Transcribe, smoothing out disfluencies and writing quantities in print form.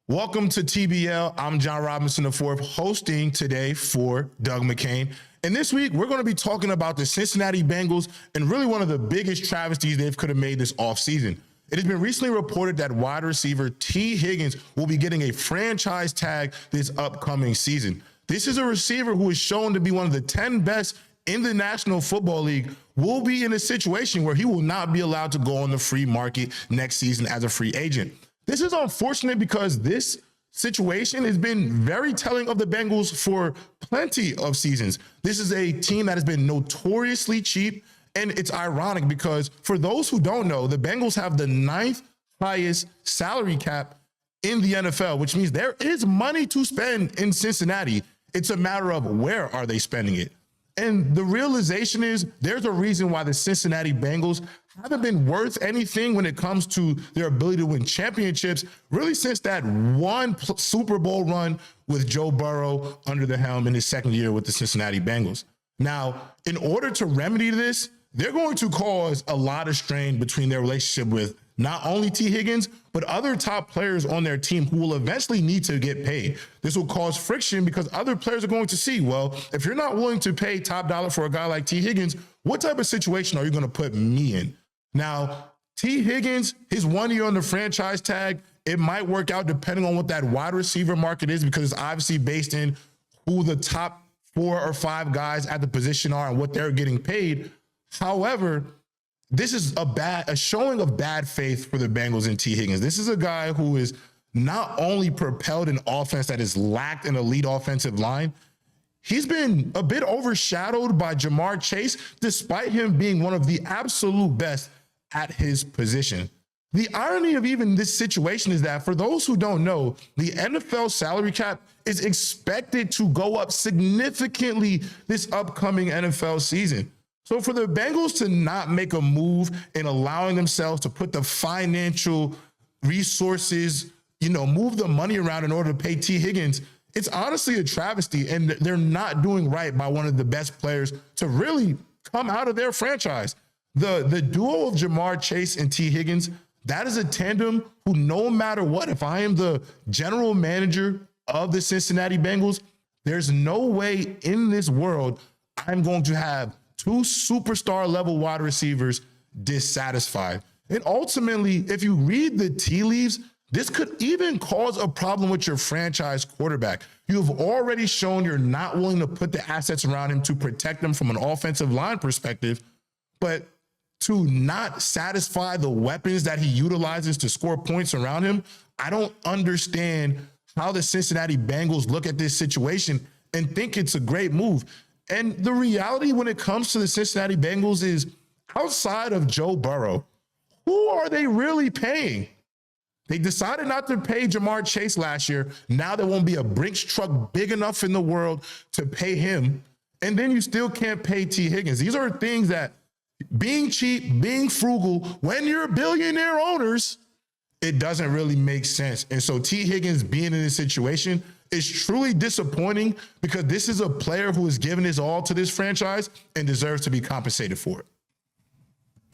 Welcome to TBL. I'm John Robinson IV, hosting today for Doug McCain. And this week, we're going to be talking about the Cincinnati Bengals and really one of the biggest travesties they could have made this offseason. It has been recently reported that wide receiver T. Higgins will be getting a franchise tag this upcoming season. This is a receiver who is shown to be one of the 10 best in the National Football League, will be in a situation where he will not be allowed to go on the free market next season as a free agent. This is unfortunate because this situation has been very telling of the Bengals for plenty of seasons. This is a team that has been notoriously cheap, and it's ironic because for those who don't know, the Bengals have the 9th highest salary cap in the NFL, which means there is money to spend in Cincinnati. It's a matter of where are they spending it. And the realization is there's a reason why the Cincinnati Bengals haven't been worth anything when it comes to their ability to win championships, really since that one Super Bowl run with Joe Burrow under the helm in his second year with the Cincinnati Bengals. Now, in order to remedy this, they're going to cause a lot of strain between their relationship with not only T. Higgins, but other top players on their team who will eventually need to get paid. This will cause friction because other players are going to see, well, if you're not willing to pay top dollar for a guy like T. Higgins, what type of situation are you going to put me in? Now, T. Higgins, his 1 year on the franchise tag, it might work out depending on what that wide receiver market is, because it's obviously based in who the top 4 or 5 guys at the position are and what they're getting paid. However, this is a showing of bad faith for the Bengals and T. Higgins. This is a guy who is not only propelled an offense that has lacked an elite offensive line, he's been a bit overshadowed by Jamar Chase, despite him being one of the absolute best at his position. The irony of even this situation is that for those who don't know, the NFL salary cap is expected to go up significantly this upcoming NFL season. So for the Bengals to not make a move in allowing themselves to put the financial resources, move the money around in order to pay T. Higgins, it's honestly a travesty, and they're not doing right by one of the best players to really come out of their franchise. The duo of Jamar Chase and T. Higgins, that is a tandem who, no matter what, if I am the general manager of the Cincinnati Bengals, there's no way in this world I'm going to have 2 superstar level wide receivers dissatisfied. And ultimately, if you read the tea leaves, this could even cause a problem with your franchise quarterback. You have already shown you're not willing to put the assets around him to protect him from an offensive line perspective, but to not satisfy the weapons that he utilizes to score points around him, I don't understand how the Cincinnati Bengals look at this situation and think it's a great move. And the reality when it comes to the Cincinnati Bengals is, outside of Joe Burrow, who are they really paying? They decided not to pay Jamar Chase last year. Now there won't be a Brinks truck big enough in the world to pay him. And then you still can't pay T. Higgins. These are things that, being cheap, being frugal, when you're billionaire owners, it doesn't really make sense. And so T. Higgins being in this situation is truly disappointing because this is a player who has given his all to this franchise and deserves to be compensated for it.